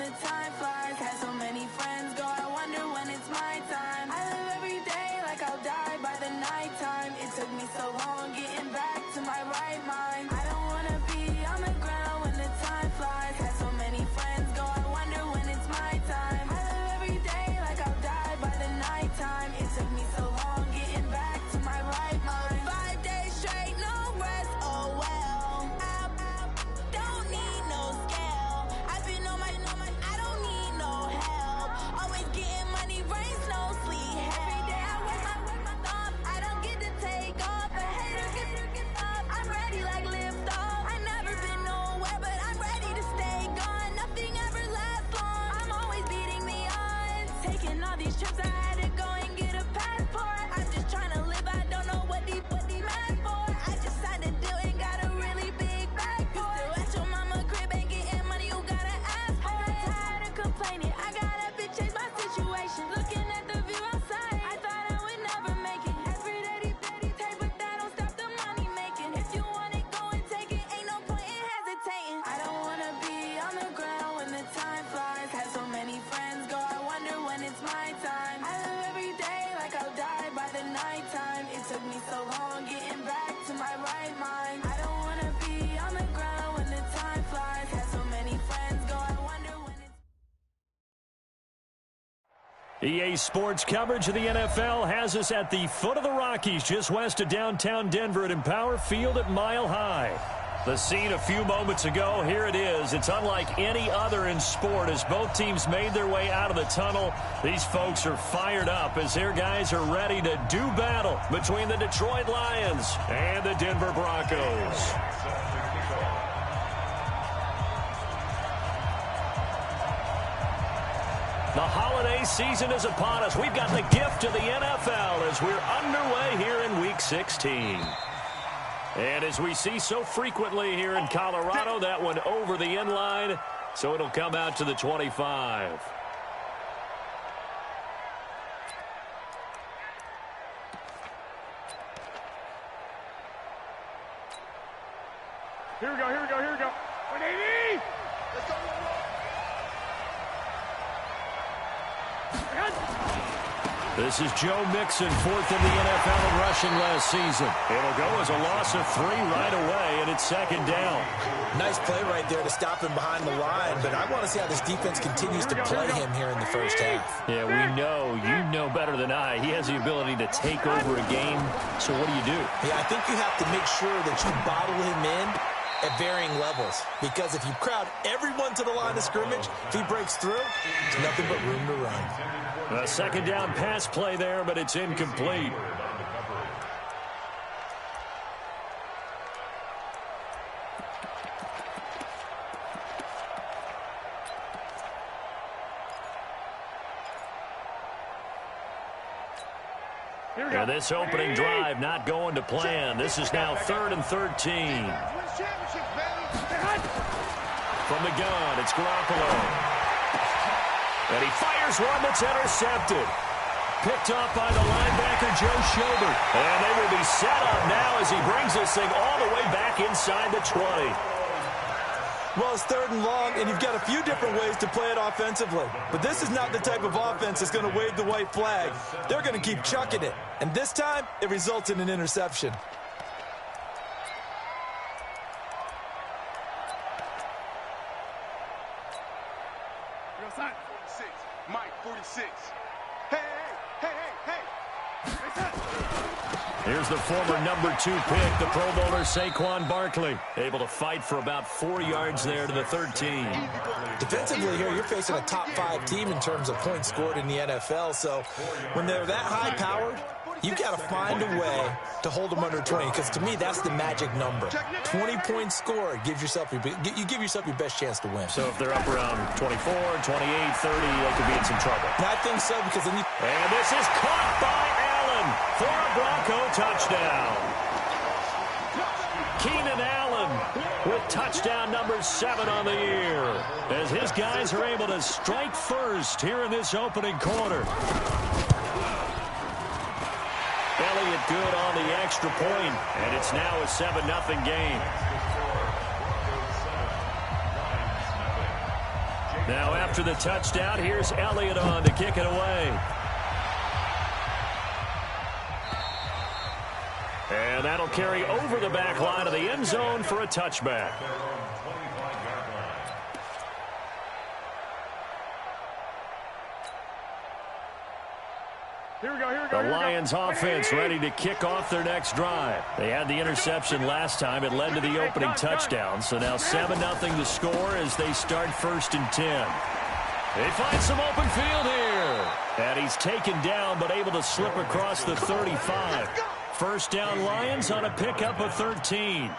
the time flies. Had so many friends go, I wonder when it's my time. I live every day like I'll die by the nighttime. It took me so long getting back to my right mind. I don't wanna be on the ground when the time flies. Had so many friends go, I wonder when it's my time. I live every day like I'll die by the nighttime. It took me so long getting back to my right mind. 5 days straight, no rest, oh well. Don't need no scale. I've been on my, I don't need no help. Always getting money, rain, snow, sleet, every day I work my thumb. I don't get to take off. A hater get up. I'm ready like lift off. I never been nowhere, but I'm ready to stay gone. Nothing ever lasts long. I'm always beating the odds. Taking all these trips, I had to go and get a passport. I'm just trying to live. I don't know what the mad for. I just signed a deal and got a really big bag for it. Still at your mama crib and getting money, you gotta ask for it. I'm tired of complaining. I gotta change my situation. Looking at the view outside, I thought I would never make it. Every day take, but that don't stop the money making. If you want it, go and take it. Ain't no point in hesitating. I don't wanna be on the ground when the time flies. Had so many friends go, I wonder when it's my time. I live every day like I'll die by the nighttime. It took me so long getting back to my right mind. I don't wanna be on the ground when the time flies. Had so many friends go, I wonder when it's EA Sports coverage of the NFL has us at the foot of the Rockies, just west of downtown Denver at Empower Field at Mile High. The scene a few moments ago, here it is. It's unlike any other in sport as both teams made their way out of the tunnel. These folks are fired up as their guys are ready to do battle between the Detroit Lions and the Denver Broncos. The holiday season is upon us. We've got the gift of the NFL as we're underway here in Week 16. And as we see so frequently here in Colorado, that one over the end line, so it'll come out to the 25. Here we go, here we go, here we go. 180! Let's go. This is Joe Mixon, fourth in the NFL in rushing last season. It'll go as a loss of 3 right away, and it's second down. Nice play right there to stop him behind the line, but I want to see how this defense continues to play him here in the first half. Yeah, we know, you know better than I, he has the ability to take over a game, so what do? Yeah, I think you have to make sure that you bottle him in at varying levels, because if you crowd everyone to the line of scrimmage, if he breaks through, there's nothing but room to run. A second down pass play there, but it's incomplete. And this opening drive not going to plan. This is now 3rd and 13. From the gun, it's Garoppolo. And he fires one that's intercepted. Picked up by the linebacker, Joe Schobert. And they will be set up now as he brings this thing all the way back inside the 20. Well, it's 3rd and long, and you've got a few different ways to play it offensively. But this is not the type of offense that's going to wave the white flag. They're going to keep chucking it. And this time, it results in an interception. Mike 46. Hey, hey, hey, hey. Here's the former number 2 pick, the Pro Bowler Saquon Barkley. Able to fight for about 4 yards there to the 13. Defensively here, you're facing a top 5 team in terms of points scored in the NFL. So when they're that high-powered, you've got to find a way to hold them under 20, because to me, that's the magic number. 20 points scored, you give yourself your best chance to win. So if they're up around 24, 28, 30, they could be in some trouble. And I think so, because then you... And this is caught by Allen for a Bronco touchdown. Keenan Allen with touchdown number 7 on the year, as his guys are able to strike first here in this opening quarter. Elliott good on the extra point, and it's now a 7-0 game. Now after the touchdown, here's Elliott on to kick it away. And that'll carry over the back line of the end zone for a touchback. The Lions offense ready to kick off their next drive. They had the interception last time. It led to the opening touchdown. So now 7-0 to score as they start 1st and 10. They find some open field here. And he's taken down but able to slip across the 35. First down Lions on a pickup of 13.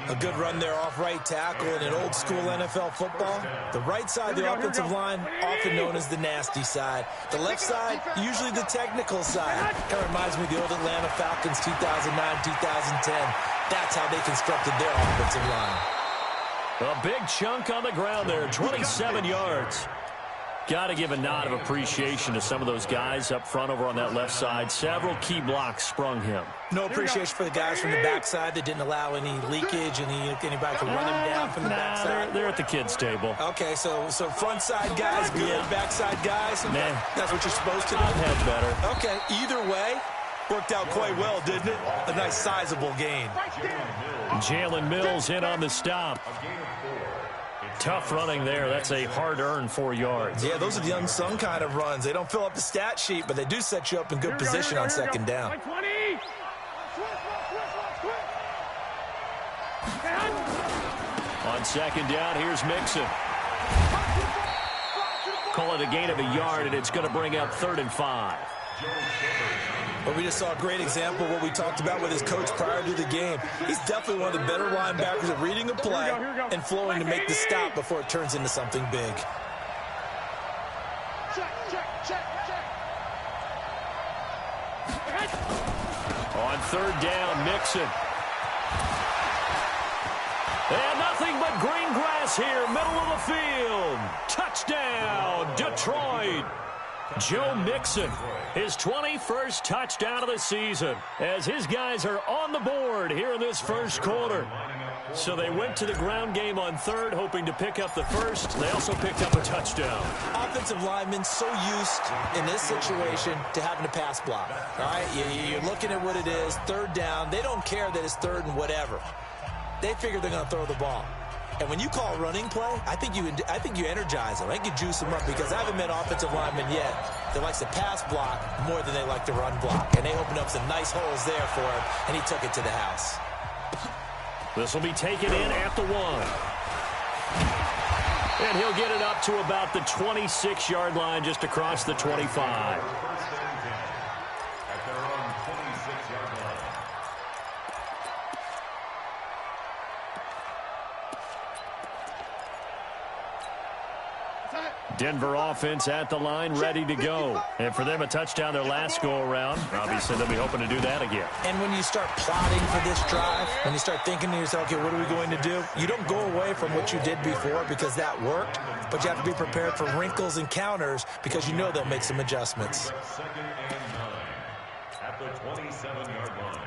A good run there off right tackle in an old school NFL football. The right side of the offensive line, often known as the nasty side. The left side, usually the technical side. Kind of reminds me of the old Atlanta Falcons 2009, 2010. That's how they constructed their offensive line. A big chunk on the ground there, 27 yards. Got to give a nod of appreciation to some of those guys up front over on that left side. Several key blocks sprung him. No appreciation for the guys from the backside that didn't allow any leakage, anybody to run him down from the backside. They're at the kids' table. Okay, so front side guys good, backside guys, nah. That's what you're supposed to do? I've had better. Okay, either way, worked out quite well, didn't it? A nice sizable gain. Jalen Mills in on the stop. Tough running there. That's a hard-earned 4 yards. Yeah, those are the unsung kind of runs. They don't fill up the stat sheet, but they do set you up in good position on second down. On second down, here's Mixon. Call it a gain of a yard, and it's going to bring up 3rd and 5. But we just saw a great example of what we talked about with his coach prior to the game. He's definitely one of the better linebackers at reading a play and flowing to make the stop before it turns into something big. On 3rd down, Mixon. And nothing but green grass here, middle of the field. Touchdown, Detroit. Joe Mixon, his 21st touchdown of the season, as his guys are on the board here in this first quarter. So they went to the ground game on 3rd, hoping to pick up the first. They also picked up a touchdown. Offensive linemen so used in this situation to having a pass block. All right, you're looking at what it is, 3rd down. They don't care that it's 3rd and whatever. They figure they're going to throw the ball. And when you call a running play, I think you energize them. I think you juice them up because I haven't met offensive linemen yet that likes to pass block more than they like to run block. And they opened up some nice holes there for him, and he took it to the house. This will be taken in at the 1. And he'll get it up to about the 26-yard line, just across the 25. Denver offense at the line, ready to go. And for them, a touchdown their last go-around. Obviously, they'll be hoping to do that again. And when you start plotting for this drive, when you start thinking to yourself, okay, what are we going to do? You don't go away from what you did before because that worked, but you have to be prepared for wrinkles and counters because you know they'll make some adjustments. 2nd and 9 at the 27-yard line.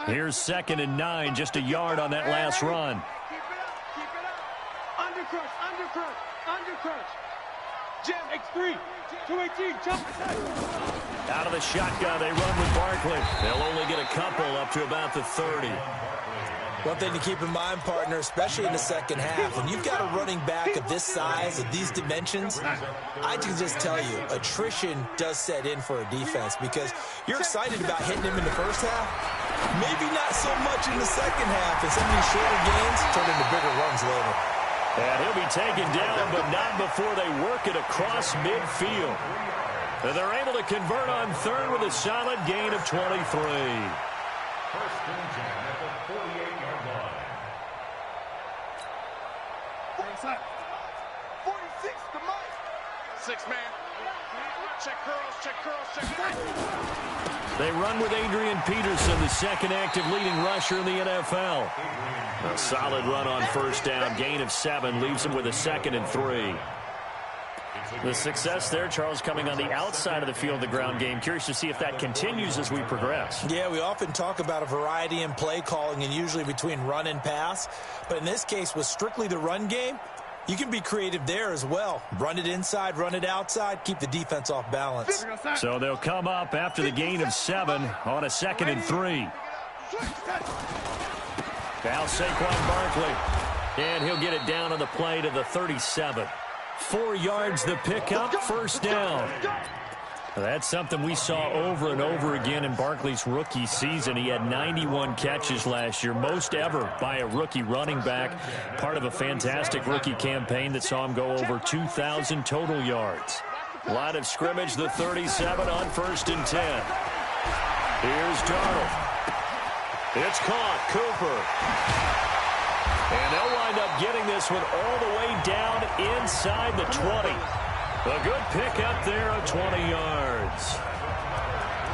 Here's 2nd and 9, just a yard on that last run. Keep it up. Undercrush. Jam, X3, 218, jump. Out of the shotgun, they run with Barkley. They'll only get a couple up to about the 30. One thing to keep in mind, partner, especially in the second half, when you've got a running back of this size, of these dimensions, I can just tell you, attrition does set in for a defense because you're excited about hitting him in the first half, maybe not so much in the second half, and some of these shorter gains turn into bigger runs later. And he'll be taken down, but not before they work it across midfield. And they're able to convert on 3rd with a solid gain of 23. First and 10 at the 48-yard line. 46 to Mike. 6 man. Check curls. They run with Adrian Peterson, the second active leading rusher in the NFL. A solid run on 1st down, gain of 7, leaves him with a 2nd and 3. The success there, Charles, coming on the outside of the field, the ground game. Curious to see if that continues as we progress. Yeah, we often talk about a variety in play calling and usually between run and pass. But in this case, with strictly the run game, you can be creative there as well. Run it inside, run it outside, keep the defense off balance. So they'll come up after the gain of 7 on a 2nd and 3. Now Saquon Barkley, and he'll get it down on the play to the 37. 4 yards the pickup, first down. That's something we saw over and over again in Barkley's rookie season. He had 91 catches last year, most ever by a rookie running back, part of a fantastic rookie campaign that saw him go over 2,000 total yards. Line of scrimmage, the 37 on 1st and 10. Here's Darnold. It's caught, Cooper. And they'll wind up getting this one all the way down inside the 20. A good pickup there of 20 yards.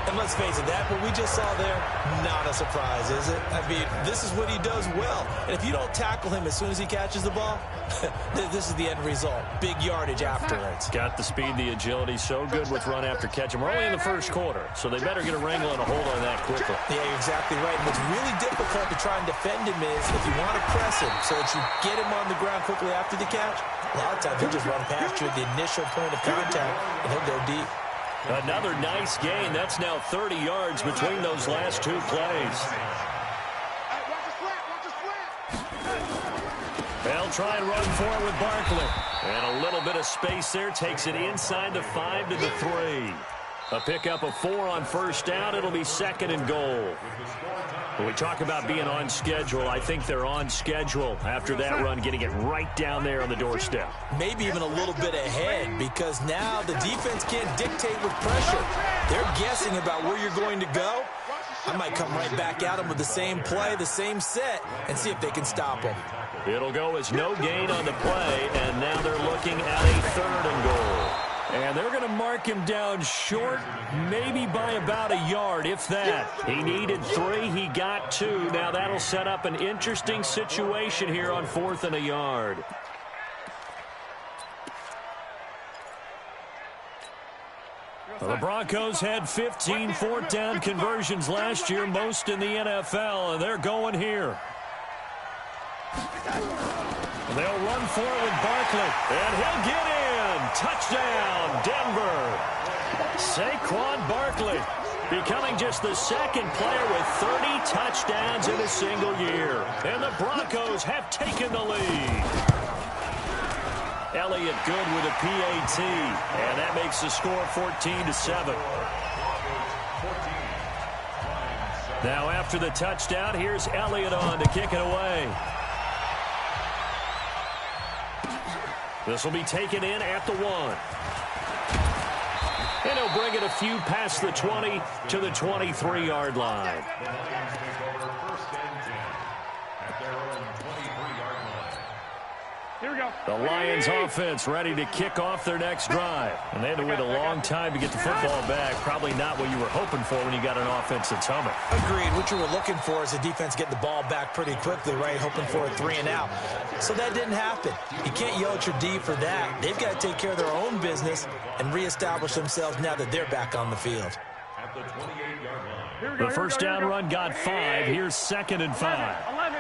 And let's face it, that what we just saw there, not a surprise, is it? I mean, this is what he does well. And if you don't tackle him as soon as he catches the ball, this is the end result. Big yardage afterwards. Got the speed, the agility, so good with run after catch. And we're only in the first quarter, so they better get a wrangle and a hold on that quickly. Yeah, you're exactly right. And what's really difficult to try and defend him is if you want to press him so that you get him on the ground quickly after the catch, a lot of times he'll just run past you at the initial point of contact, and he'll go deep. Another nice gain. That's now 30 yards between those last 2 plays. They'll try and run forward with Barkley. And a little bit of space there. Takes it inside the 5 to the 3. A pickup of 4 on first down. It'll be 2nd and goal. When we talk about being on schedule, I think they're on schedule after that run, getting it right down there on the doorstep. Maybe even a little bit ahead, because now the defense can't dictate with pressure. They're guessing about where you're going to go. I might come right back at them with the same play, the same set, and see if they can stop them. It'll go as no gain on the play, and now they're looking at a 3rd and goal. And they're going to mark him down short, maybe by about a yard, if that. He needed 3, he got 2. Now that'll set up an interesting situation here on 4th and a yard. Well, the Broncos had 15 4th down conversions last year, most in the NFL, and they're going here. They'll run for it with Barkley, and he'll get in. Touchdown, Denver. Saquon Barkley becoming just the 2nd player with 30 touchdowns in a single year. And the Broncos have taken the lead. Elliott good with a PAT, and that makes the score 14-7. Now after the touchdown, here's Elliott on to kick it away. This will be taken in at the 1. And he'll bring it a few past the 20 to the 23-yard line. Here we go. The Lions offense ready to kick off their next drive. And they had to wait a long time to get the football back. Probably not what you were hoping for when you got an offense that's humming. Agreed. What you were looking for is the defense get the ball back pretty quickly, right? Hoping for a 3 and out. So that didn't happen. You can't yell at your D for that. They've got to take care of their own business and reestablish themselves now that they're back on the field. The first down run got 5. Here's 2nd and 5. 11.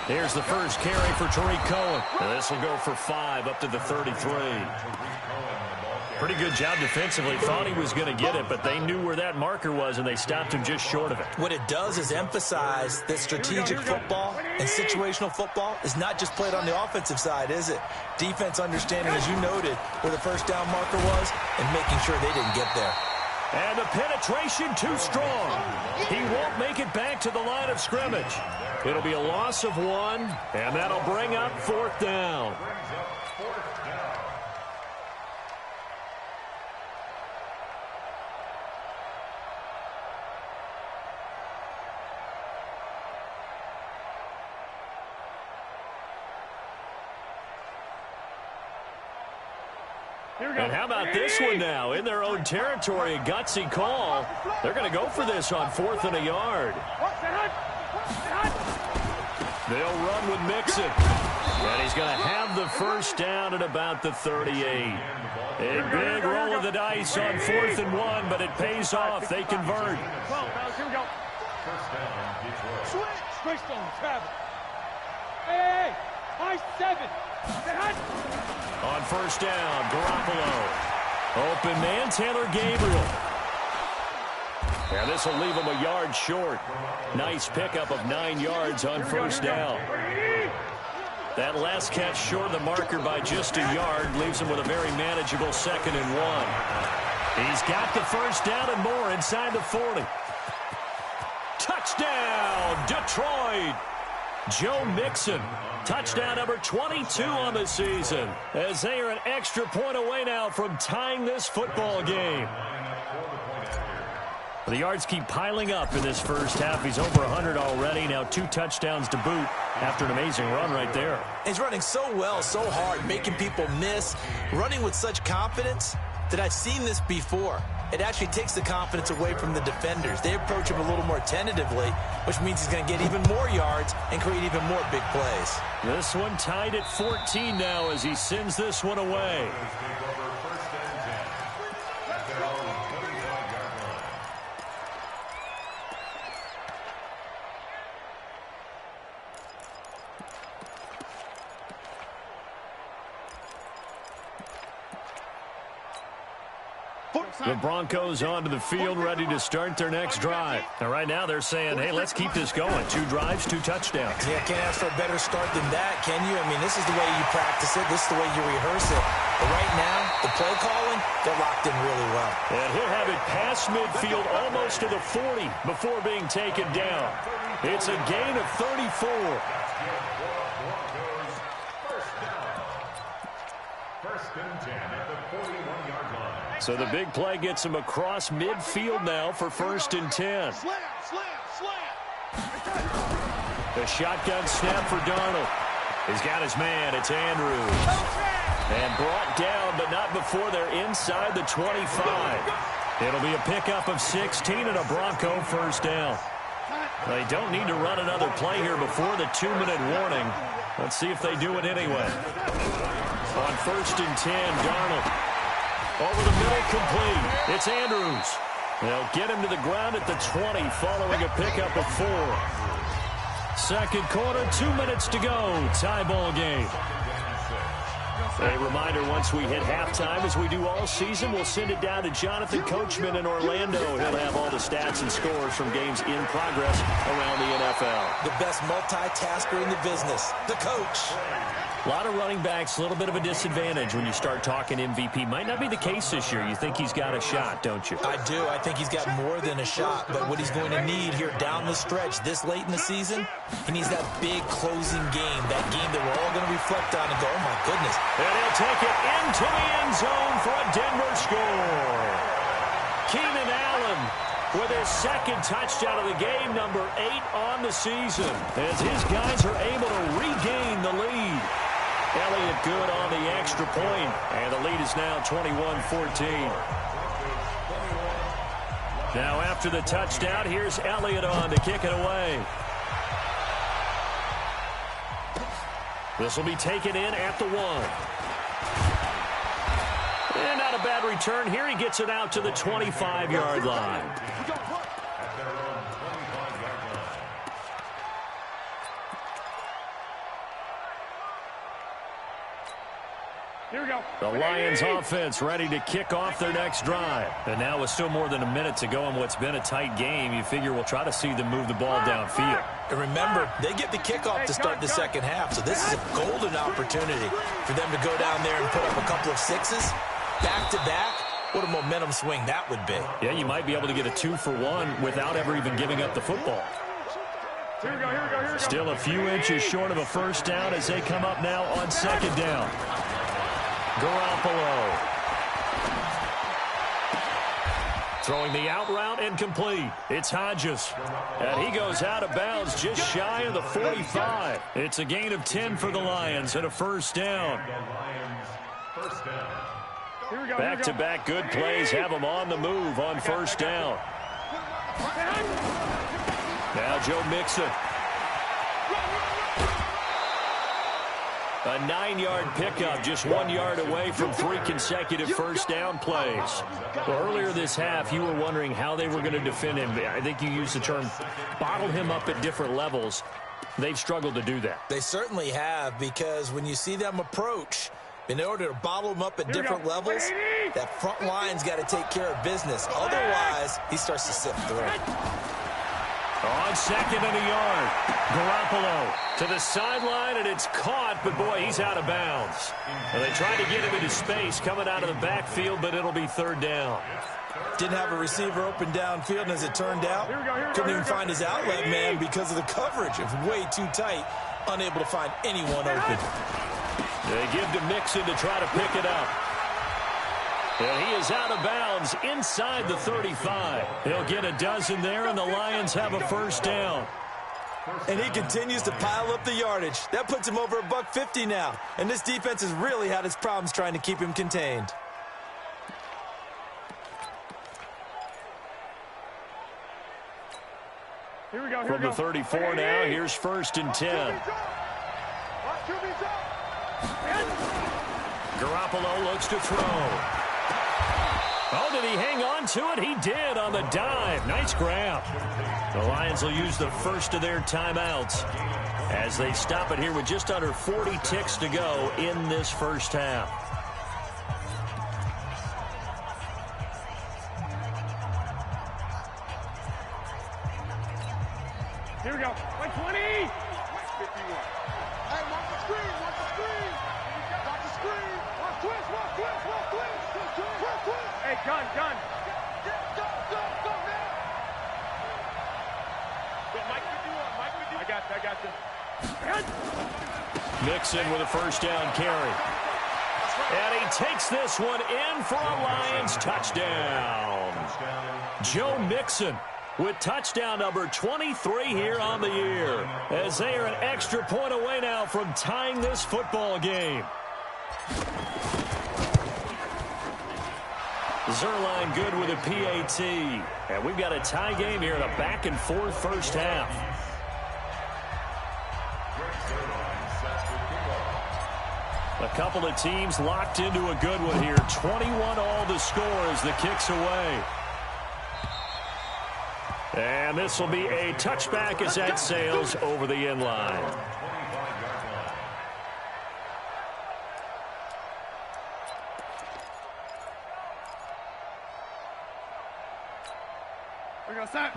Here's the first carry for Tariq Cohen. This will go for 5 up to the 33. Pretty good job defensively. Thought he was going to get it, but they knew where that marker was, and they stopped him just short of it. What it does is emphasize that strategic football and situational football is not just played on the offensive side, is it? Defense understanding, as you noted, where the first down marker was and making sure they didn't get there. And the penetration too strong. He won't make it back to the line of scrimmage. It'll be a loss of 1, and that'll bring up 4th down. And how about this one now? In their own territory, a gutsy call. They're going to go for this on 4th and a yard. They'll run with Mixon. And he's going to have the first down at about the 38. A big roll of the dice on 4th and 1, but it pays off. They convert. Here we go. Switch on travel. Hey, high 7. On first down, Garoppolo. Open man, Taylor Gabriel. And this will leave him a yard short. Nice pickup of 9 yards on first down. That last catch short of the marker by just a yard leaves him with a very manageable 2nd and 1. He's got the first down and more inside the 40. Touchdown, Detroit. Joe Mixon, touchdown number 22 on the season, as they are an extra point away now from tying this football game. The yards keep piling up in this first half. He's over 100 already. Now 2 touchdowns to boot after an amazing run right there. He's running so well, so hard, making people miss, running with such confidence that I've seen this before. It actually takes the confidence away from the defenders. They approach him a little more tentatively, which means he's going to get even more yards and create even more big plays. This one tied at 14 now as he sends this one away. The Broncos onto the field, ready to start their next drive. And right now they're saying, hey, let's keep this going. 2 drives, 2 touchdowns. Yeah, can't ask for a better start than that, can you? I mean, this is the way you practice it. This is the way you rehearse it. But right now, the play calling, they're locked in really well. And he'll have it past midfield almost to the 40 before being taken down. It's a gain of 34. First and 10 at the 41-yard line. So the big play gets him across midfield now for 1st and 10. The shotgun snap for Darnold. He's got his man. It's Andrews. And brought down, but not before they're inside the 25. It'll be a pickup of 16 and a Bronco first down. They don't need to run another play here before the 2-minute warning. Let's see if they do it anyway. On 1st and 10, Darnold. Over the middle, complete. It's Andrews. They'll get him to the ground at the 20 following a pickup of 4. Second quarter, 2 minutes to go. Tie ball game. A reminder, once we hit halftime, as we do all season, we'll send it down to Jonathan Coachman in Orlando. He'll have all the stats and scores from games in progress around the NFL. The best multitasker in the business, the coach. A lot of running backs, a little bit of a disadvantage when you start talking MVP. Might not be the case this year. You think he's got a shot, don't you? I do. I think he's got more than a shot. But what he's going to need here down the stretch this late in the season, he needs that big closing game, that game that we're all going to reflect on and go, oh, my goodness. And he'll take it into the end zone for a Denver score. Keenan Allen with his 2nd touchdown of the game, number 8 on the season, as his guys are able to regain the lead. Elliott good on the extra point, and the lead is now 21-14. Now after the touchdown, here's Elliott on to kick it away. This will be taken in at the 1. And not a bad return here. He gets it out to the 25-yard line. Here we go. The Lions offense ready to kick off their next drive. And now with still more than a minute to go in what's been a tight game, you figure we'll try to see them move the ball downfield. And remember, they get the kickoff to start the second half, so this is a golden opportunity for them to go down there and put up a couple of 6s back-to-back. What a momentum swing that would be. Yeah, you might be able to get a 2-for-1 without ever even giving up the football. Here we go. Still a few inches short of a first down as they come up now on 2nd down. Garoppolo. Throwing the out route and complete. It's Hodges. And he goes out of bounds just shy of the 45. It's a gain of 10 for the Lions and a first down. Back-to-back good plays have them on the move on first down. Now Joe Mixon. A 9-yard pickup, just 1 yard away from 3 consecutive first down plays. Well, earlier this half, you were wondering how they were going to defend him. I think you used the term bottle him up at different levels. They've struggled to do that. They certainly have, because when you see them approach, in order to bottle them up at different levels, that front line's got to take care of business. Otherwise, he starts to sift through. On second and a yard, Garoppolo to the sideline, and it's caught, but boy, he's out of bounds. Well, they tried to get him into space coming out of the backfield, but it'll be third down. Didn't have a receiver open downfield, and as it turned out, couldn't even find his outlet man because of the coverage. It was way too tight, unable to find anyone open. They give to Mixon to try to pick it up. And he is out of bounds inside the 35. He'll get a dozen there, and the Lions have a first down. And he continues to pile up the yardage. That puts him over $150 now. And this defense has really had its problems trying to keep him contained. From the 34 now, here's first and 10. Garoppolo looks to throw. Oh, did he hang on to it? He did on the dive. Nice grab. The Lions will use the first of their timeouts as they stop it here with just under 40 ticks to go in this first half. Here we go. 120. 51. Hey, watch the screen. Watch the screen. Watch the screen. Watch twist. Watch twist. Watch twist. Twist, twist. Hey, gun. Go now. Go, Mike 51. Mike 51. I got this. Mixon with a first down carry. And he takes this one in for a Lions touchdown. Joe Mixon with touchdown number 23 here on the year, as they are an extra point away now from tying this football game. Zerline good with a PAT. And we've got a tie game here in a back-and-forth first half. A couple of teams locked into a good one here. 21 all the score as the kick's away. And this will be a touchback as that sails over the end line.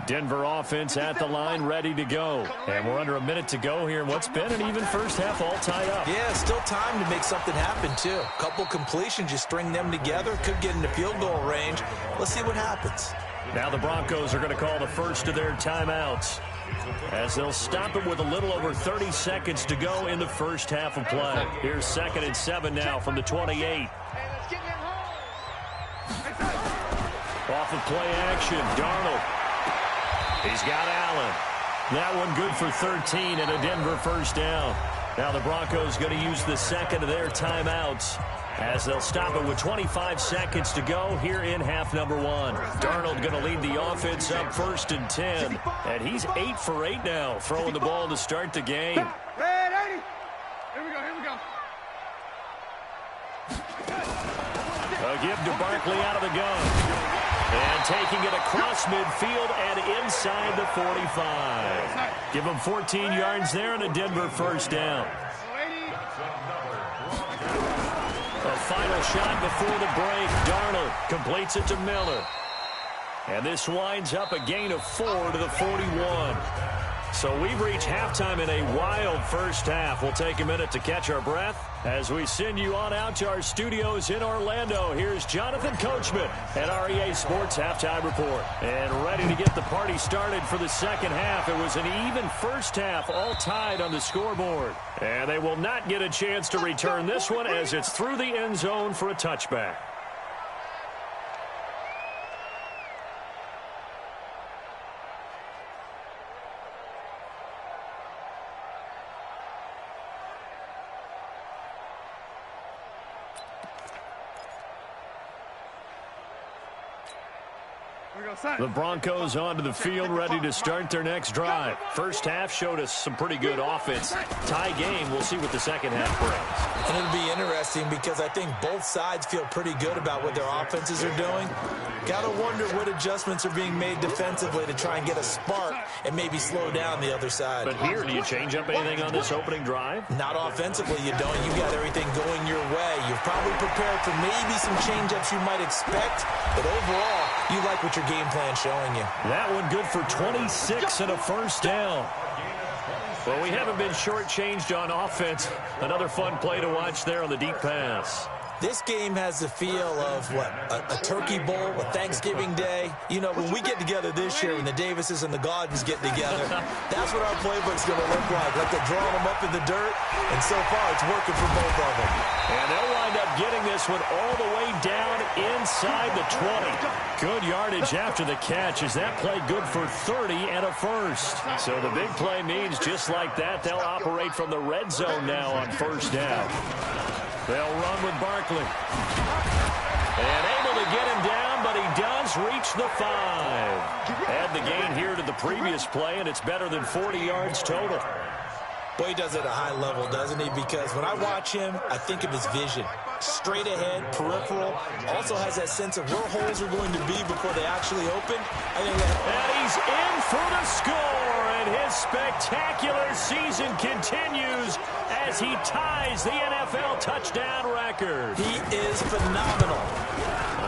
Denver offense at the line, ready to go. And we're under a minute to go here in what's been an even first half, all tied up. Yeah, still time to make something happen, too. A couple completions, you string them together, could get into field goal range. Let's see what happens. Now the Broncos are going to call the first of their timeouts, as they'll stop it with a little over 30 seconds to go in the first half of play. Here's 2nd and 7 now from the 28. Off of play action, Darnold. He's got Allen. That one good for 13 and a Denver first down. Now the Broncos going to use the second of their timeouts, as they'll stop it with 25 seconds to go here in half number 1. Darnold going to lead the offense up 1st and 10. And he's 8 for 8 now, throwing the ball to start the game. Ready? Here we go. A give to Barkley out of the gun. And taking it across midfield and inside the 45. Give him 14 yards there and a Denver first down. A final shot before the break. Darnold completes it to Miller. And this winds up a gain of 4 to the 41. So we've reached halftime in a wild first half. We'll take a minute to catch our breath as we send you on out to our studios in Orlando. Here's Jonathan Coachman at REA Sports Halftime Report. And ready to get the party started for the second half. It was an even first half, all tied on the scoreboard. And they will not get a chance to return this one as it's through the end zone for a touchback. The Broncos onto the field, ready to start their next drive. First half showed us some pretty good offense. Tie game, we'll see what the second half brings. And it'll be interesting because I think both sides feel pretty good about what their offenses are doing. Got to wonder what adjustments are being made defensively to try and get a spark and maybe slow down the other side. But here, do you change up anything on this opening drive? Not offensively, you don't. You got everything going your way. You're probably prepared for maybe some change-ups you might expect, but overall, you like what your game plan's showing you. That one good for 26 and a first down. Well, we haven't been shortchanged on offense. Another fun play to watch there on the deep pass. This game has the feel of, what, a turkey bowl, a Thanksgiving day. You know, when we get together this year, when the Davises and the Gaudens get together, that's what our playbook's going to look like. Like they're drawing them up in the dirt, and so far it's working for both of them. And they'll wind up getting this one all the way down inside the 20. Good yardage after the catch. Is that play good for 30 and a first? So the big play means just like that, they'll operate from the red zone now on first down. They'll run with Barkley. And able to get him down, but he does reach the 5. Add the gain here to the previous play, and it's better than 40 yards total. Boy, he does it at a high level, doesn't he? Because when I watch him, I think of his vision. Straight ahead, peripheral. Also has that sense of where holes are going to be before they actually open. And he's in for the score, and his spectacular season continues as he ties the NFL touchdown record. He is phenomenal.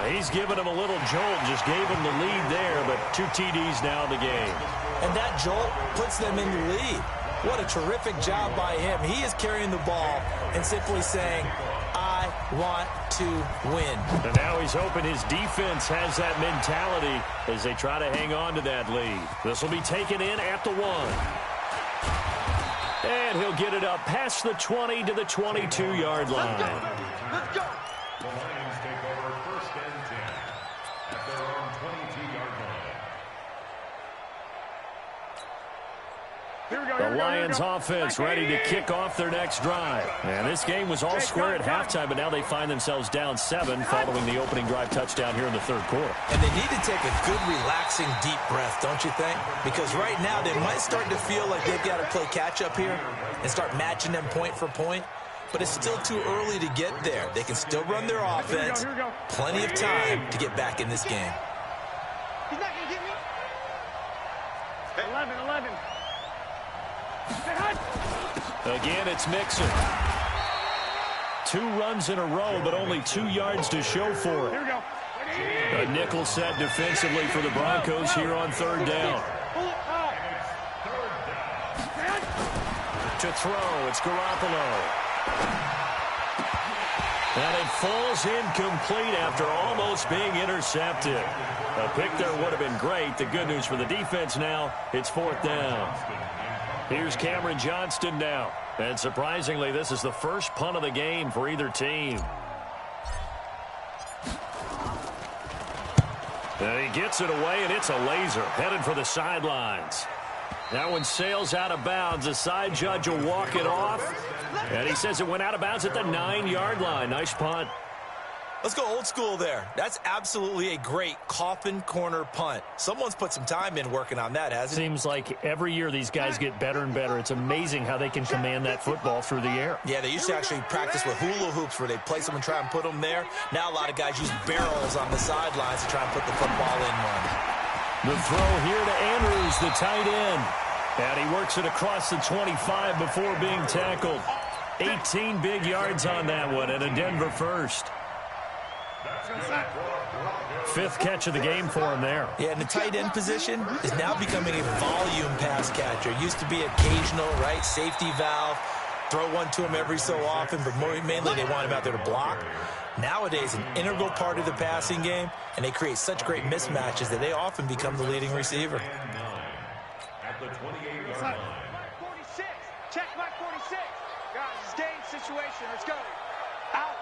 He's given him a little jolt, just gave him the lead there, but 2 TDs now in the game. And that jolt puts them in the lead. What a terrific job by him. He is carrying the ball and simply saying, I want to win. And now he's hoping his defense has that mentality as they try to hang on to that lead. This will be taken in at the 1. And he'll get it up past the 20 to the 22-yard line. Let's go. The Lions take over first and 10 at their own 22-yard line. The Lions offense ready to kick off their next drive. And this game was all square at halftime, but now they find themselves down 7 following the opening drive touchdown here in the third quarter. And they need to take a good, relaxing, deep breath, don't you think? Because right now they might start to feel like they've got to play catch-up here and start matching them point for point. But it's still too early to get there. They can still run their offense. Plenty of time to get back in this game. He's not going to get me. 11. Again, it's Mixon. 2 runs in a row, but only 2 yards to show for it. Here we go. A nickel set defensively for the Broncos here on third down. To throw, it's Garoppolo. And it falls incomplete after almost being intercepted. A pick there would have been great. The good news for the defense now, it's 4th down. Here's Cameron Johnston now. And surprisingly, this is the first punt of the game for either team. And he gets it away, and it's a laser. Headed for the sidelines. That one sails out of bounds. The side judge will walk it off. And he says it went out of bounds at the 9-yard line. Nice punt. Let's go old school there. That's absolutely a great coffin corner punt. Someone's put some time in working on that, hasn't it? Seems like every year these guys get better and better. It's amazing how they can command that football through the air. Yeah, they used to actually practice with hula hoops where they place them and try and put them there. Now a lot of guys use barrels on the sidelines to try and put the football in one. The throw here to Andrews, the tight end. And he works it across the 25 before being tackled. 18 big yards on that one, and a Denver first. 5th catch of the game for him there. Yeah, and the tight end position is now becoming a volume pass catcher. Used to be occasional, right, safety valve, throw one to him every so often, but mainly they want him out there to block. Nowadays, an integral part of the passing game, and they create such great mismatches that they often become the leading receiver. At the 28-yard line. 46. Check mark 46. Guys, it's game situation. Let's go. Out.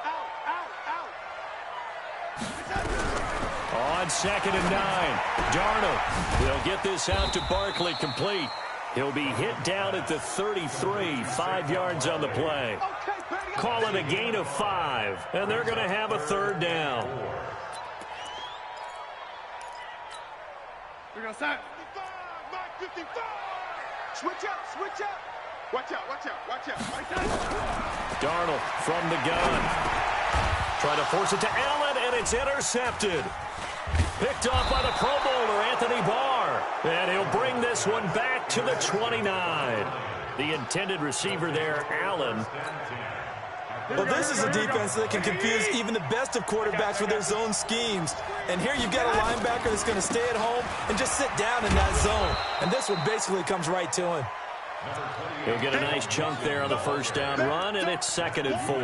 On 2nd and 9, Darnold will get this out to Barkley, complete. He'll be hit down at the 33, 5 yards on the play. Call it a gain of 5, and they're going to have a 3rd down. outside. 55. Switch up, switch up. Watch out, watch out, watch out. Darnold from the gun. Trying to force it to Allen, and it's intercepted. Picked off by the Pro Bowler, Anthony Barr. And he'll bring this one back to the 29. The intended receiver there, Allen. Well, this is a defense that can confuse even the best of quarterbacks with their zone schemes. And here you've got a linebacker that's going to stay at home and just sit down in that zone. And this one basically comes right to him. He'll get a nice chunk there on the first down run, and it's 2nd and 4.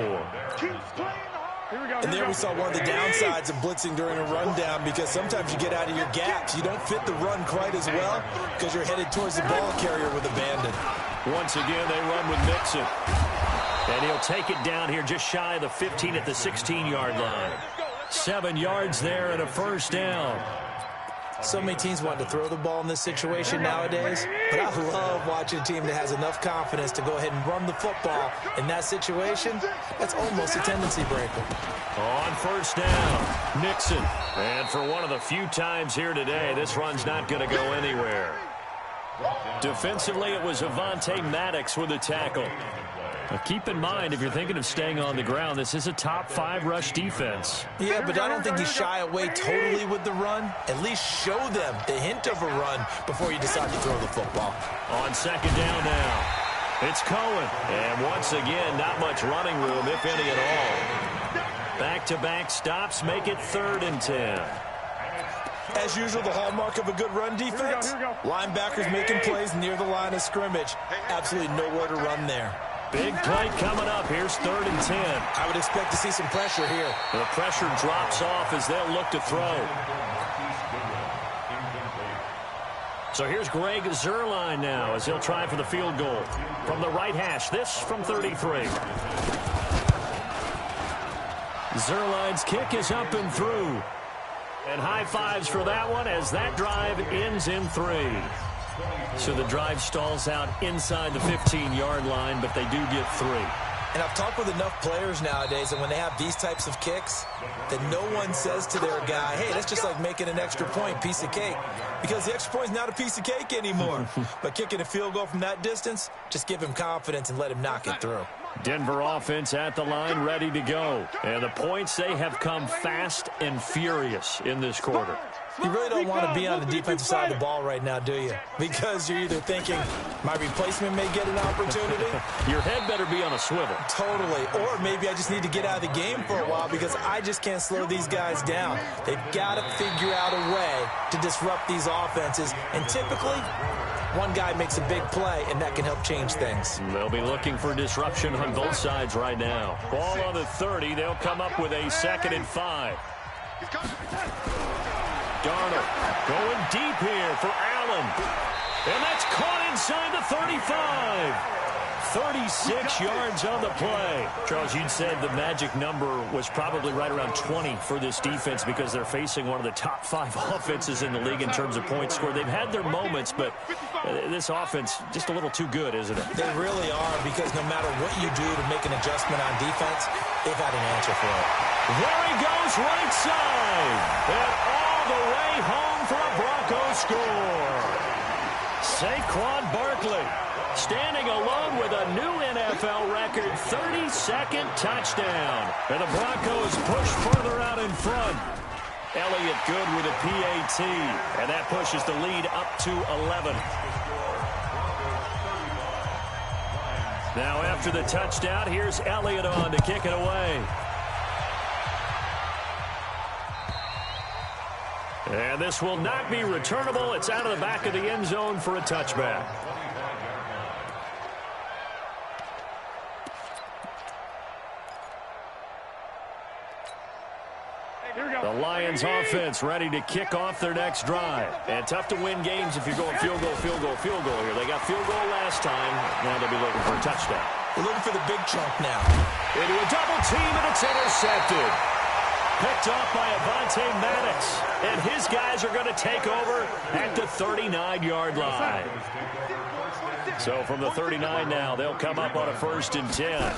And there we saw one of the downsides of blitzing during a rundown, because sometimes you get out of your gaps. You don't fit the run quite as well because you're headed towards the ball carrier with abandon. Once again, they run with Mixon. And he'll take it down here just shy of the 15 at the 16-yard line. 7 yards there and a first down. So many teams want to throw the ball in this situation nowadays, but I love watching a team that has enough confidence to go ahead and run the football. In that situation, that's almost a tendency breaker. On first down, Mixon. And for one of the few times here today, this run's not going to go anywhere. Defensively, it was Avonte Maddox with the tackle. Now keep in mind, if you're thinking of staying on the ground, this is a top 5 rush defense. Yeah, but I don't think you shy away totally with the run. At least show them the hint of a run before you decide to throw the football. On 2nd down now, it's Cohen. And once again, not much running room, if any at all. Back-to-back stops make it 3rd and 10. As usual, the hallmark of a good run defense, linebackers making plays near the line of scrimmage. Absolutely nowhere to run there. Big play coming up. Here's 3rd and 10. I would expect to see some pressure here. The pressure drops off as they'll look to throw. So here's Greg Zuerlein now as he'll try for the field goal. From the right hash, this from 33. Zuerlein's kick is up and through. And high fives for that one as that drive ends in 3. So the drive stalls out inside the 15-yard line, but they do get 3. And I've talked with enough players nowadays, and when they have these types of kicks, that no one says to their guy, hey, that's just like making an extra point, piece of cake. Because the extra point is not a piece of cake anymore. But kicking a field goal from that distance, just give him confidence and let him knock it through. Denver offense at the line, ready to go. And the points, they have come fast and furious in this quarter. You really don't want to be on the defensive side of the ball right now, do you? Because you're either thinking, my replacement may get an opportunity. Your head better be on a swivel. Totally. Or maybe I just need to get out of the game for a while because I just can't slow these guys down. They've got to figure out a way to disrupt these offenses. And typically, one guy makes a big play, and that can help change things. They'll be looking for disruption on both sides right now. Ball on the 30. They'll come up with a 2nd and 5. Darnold going deep here for Allen. And that's caught inside the 35. 36 yards on the play. Charles, you'd said the magic number was probably right around 20 for this defense because they're facing one of the top 5 offenses in the league in terms of points scored. They've had their moments, but this offense just a little too good, isn't it? They really are, because no matter what you do to make an adjustment on defense, they've had an answer for it. There he goes, right side. And all the way home for a Broncos score. Saquon Barkley standing alone with a new NFL record 32nd touchdown. And the Broncos push further out in front. Elliott good with a PAT. And that pushes the lead up to 11. Now after the touchdown, here's Elliott on to kick it away. And this will not be returnable. It's out of the back of the end zone for a touchback. The Lions offense ready to kick off their next drive. And tough to win games if you're going field goal, field goal, field goal here. They got field goal last time. Now they'll be looking for a touchdown. They're looking for the big chunk now. Into a double team, and it's intercepted. Picked off by Avonte Maddox. And his guys are going to take over at the 39-yard line. So from the 39 now, they'll come up on a 1st and 10.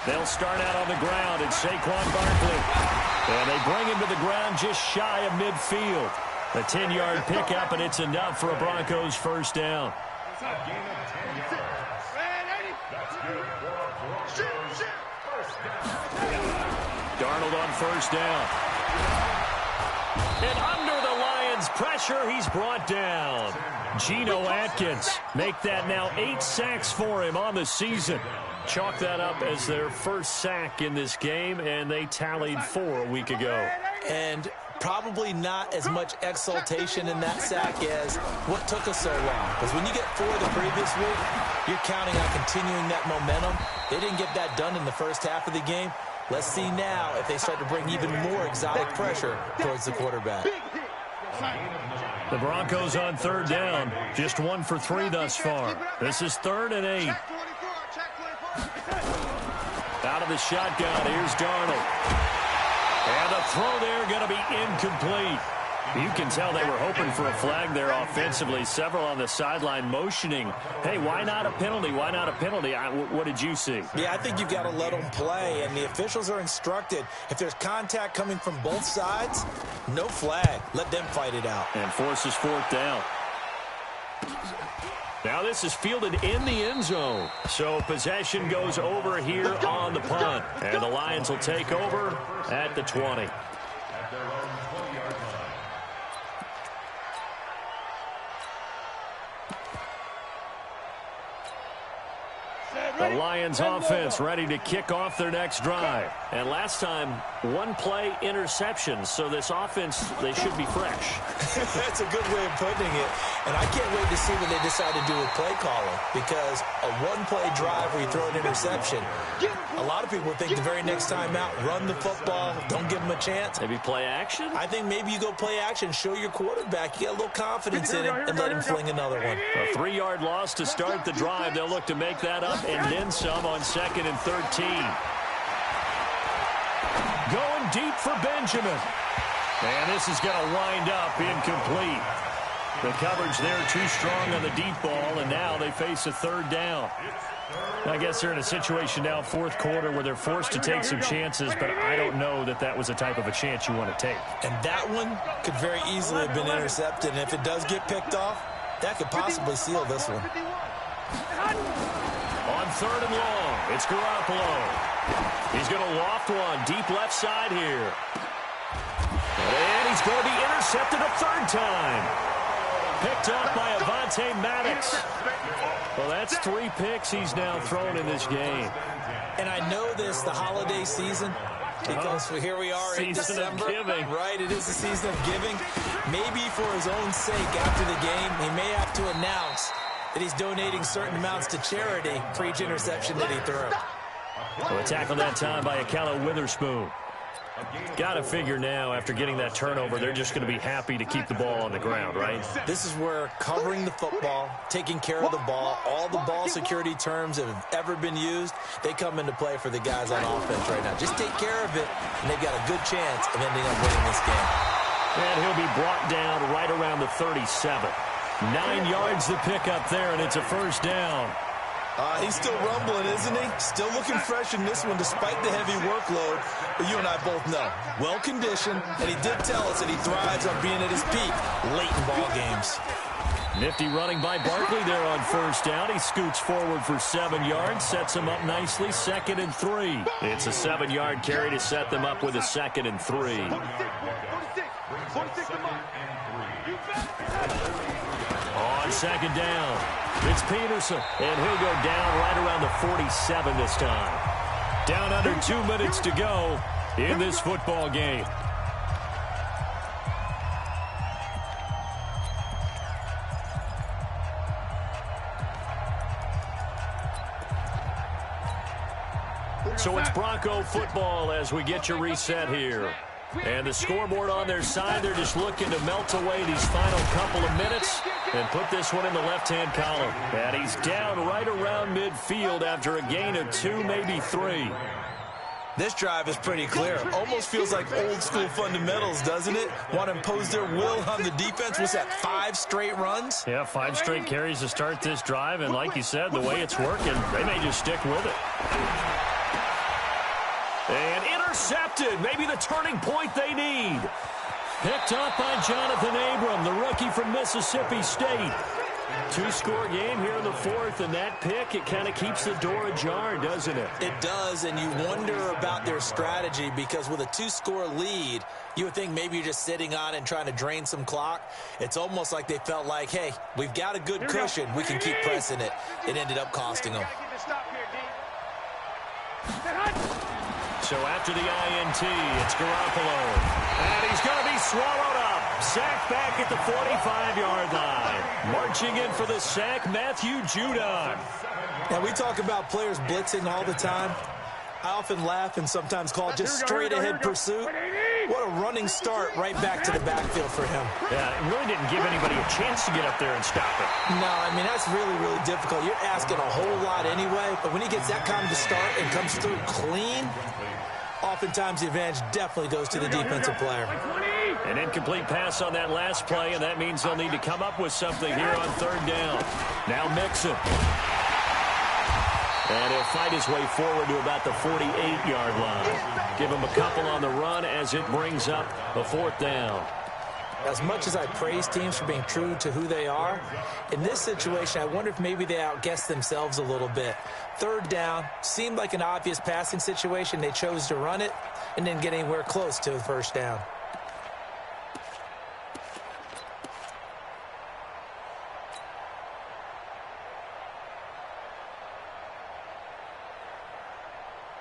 They'll start out on the ground, and Saquon Barkley. And they bring him to the ground just shy of midfield. A 10-yard pickup, and it's enough for a Broncos first down. It's a gain of 10 yards. That's good for a Broncos first down. Darnold on first down. And under the Lions' pressure, he's brought down. Geno Atkins make that now 8 sacks for him on the season. Chalk that up as their first sack in this game, and they tallied 4 a week ago. And probably not as much exultation in that sack as what took us so long. Because when you get 4 the previous week, you're counting on continuing that momentum. They didn't get that done in the first half of the game. Let's see now if they start to bring even more exotic pressure towards the quarterback. The Broncos on third down, just 1 for 3 thus far. This is 3rd and 8. Out of the shotgun, here's Darnold. And the throw there going to be incomplete. You can tell they were hoping for a flag there offensively. Several on the sideline motioning, hey, why not a penalty? Why not a penalty? What did you see? Yeah, I think you've got to let them play, and the officials are instructed, if there's contact coming from both sides, no flag. Let them fight it out. And forces 4th down. Now this is fielded in the end zone. So possession goes over here on the punt. And the Lions will take over at the 20. At their own 20-yard line. The Lions offense ready to kick off their next drive. And last time, 1 play interception. So this offense, they should be fresh. That's a good way of putting it. And I can't wait to see what they decide to do with play calling. Because a 1-play drive where you throw an interception, a lot of people think the very next time out, run the football, don't give them a chance. Maybe play action? I think maybe you go play action, show your quarterback, you get a little confidence in him, and let him fling another one. A 3-yard loss to start the drive. They'll look to make that up and then some on 2nd and 13. Going deep for Benjamin. And this is going to wind up incomplete. The coverage there too strong on the deep ball, and now they face a 3rd down. I guess they're in a situation now, 4th quarter, where they're forced to take some chances, but I don't know that that was the type of a chance you want to take. And that one could very easily have been intercepted, and if it does get picked off, that could possibly seal this one. On 3rd and long, it's Garoppolo. He's going to loft one, deep left side here. And he's going to be intercepted a 3rd time. Picked up by Avonte Maddox. Well, that's 3 picks he's now thrown in this game. And I know this, the holiday season, because here we are in December. Right, it is the season of giving. Maybe for his own sake after the game, he may have to announce that he's donating certain amounts to charity for each interception that he threw. Well, a tackle that time by Akello Witherspoon. Got to figure now, after getting that turnover, they're just going to be happy to keep the ball on the ground, right? This is where covering the football, taking care of the ball, all the ball security terms that have ever been used, they come into play for the guys on offense right now. Just take care of it, and they've got a good chance of ending up winning this game. And he'll be brought down right around the 37. 9 yards to pick up there, and it's a 1st down. He's still rumbling, isn't he? Still looking fresh in this one despite the heavy workload. But you and I both know, well-conditioned, and he did tell us that he thrives on being at his peak late in ball games. Nifty running by Barkley there on 1st down. He scoots forward for 7 yards, sets him up nicely, 2nd and 3. It's a 7-yard carry to set them up with a 2nd and 3. On 2nd down, it's Peterson, and he'll go down right around the 47 this time. Down under 2 minutes to go in this football game. So it's Bronco football as we get your reset here. And the scoreboard on their side, they're just looking to melt away these final couple of minutes and put this one in the left-hand column. And he's down right around midfield after a gain of 2, maybe 3. This drive is pretty clear. Almost feels like old-school fundamentals, doesn't it? Want to impose their will on the defense. What's that, 5 straight runs? Yeah, 5 straight carries to start this drive. And like you said, the way it's working, they may just stick with it. And intercepted. Maybe the turning point they need. Picked up by Jonathan Abram, the rookie from Mississippi State. Two-score game here in the fourth, and that pick, it kind of keeps the door ajar, doesn't it? It does, and you wonder about their strategy because with a two-score lead, you would think maybe you're just sitting on it and trying to drain some clock. It's almost like they felt like, hey, we've got a good cushion. We can keep pressing it. It ended up costing them. So after the INT, it's Garoppolo. And he's going to be swallowed up. Sacked back at the 45-yard line. Marching in for the sack, Matthew Judon. Now, we talk about players blitzing all the time. I often laugh and sometimes call it just straight-ahead pursuit. What a running start right back to the backfield for him. Yeah, it really didn't give anybody a chance to get up there and stop it. No, I mean, that's really, really difficult. You're asking a whole lot anyway, but when he gets that kind of a start and comes through clean, oftentimes the advantage definitely goes to the defensive player. An incomplete pass on that last play, and that means they'll need to come up with something here on third down. Now Mixon. And he'll fight his way forward to about the 48-yard line. Give him a couple on the run as it brings up a fourth down. As much as I praise teams for being true to who they are, in this situation, I wonder if maybe they outguessed themselves a little bit. Third down seemed like an obvious passing situation. They chose to run it and didn't get anywhere close to the first down.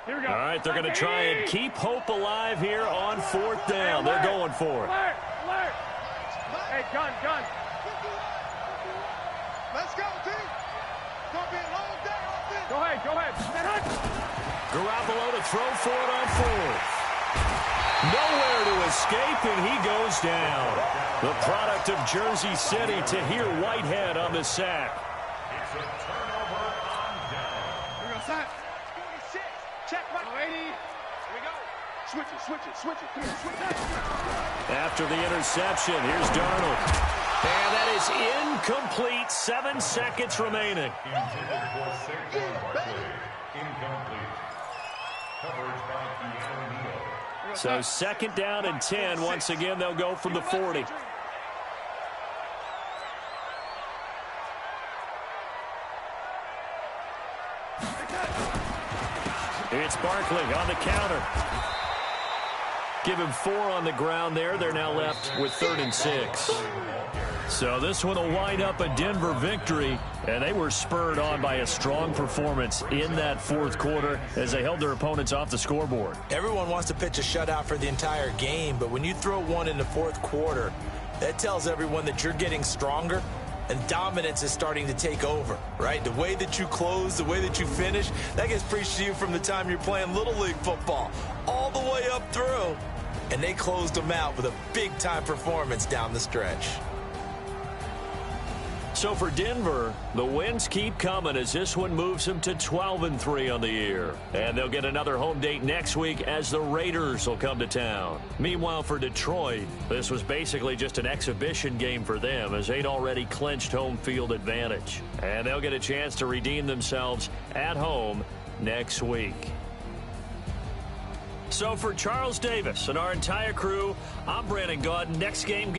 All right, they're going to try and keep hope alive here on fourth down. They're going for it. Alert! Hey, gun. Let's go, team. It's going to be a long day on this. Go ahead. Garoppolo to throw for it on fourth. Nowhere to escape, and he goes down. The product of Jersey City, Tahir Whitehead on the sack. It's a turnover on down. Here we go, sack. 46. Check, 80. Here we go. Switch it. Come on, switch it. After the interception, here's Darnold. And that is incomplete. 7 seconds remaining. Intended for Saquon incomplete. Coverage by Keanu. So second down and 10. Once again, they'll go from the 40. It's Barkley on the counter. Give him 4 on the ground there. They're now left with 3rd and 6. So this one will wind up a Denver victory, and they were spurred on by a strong performance in that fourth quarter as they held their opponents off the scoreboard. Everyone wants to pitch a shutout for the entire game, but when you throw one in the fourth quarter, that tells everyone that you're getting stronger and dominance is starting to take over, right? The way that you close, the way that you finish, that gets preached to you from the time you're playing Little League football all the way up through. And they closed them out with a big-time performance down the stretch. So for Denver, the wins keep coming as this one moves them to 12-3 on the year. And they'll get another home date next week as the Raiders will come to town. Meanwhile, for Detroit, this was basically just an exhibition game for them as they'd already clinched home field advantage. And they'll get a chance to redeem themselves at home next week. So for Charles Davis and our entire crew, I'm Brandon Gaudin. Next game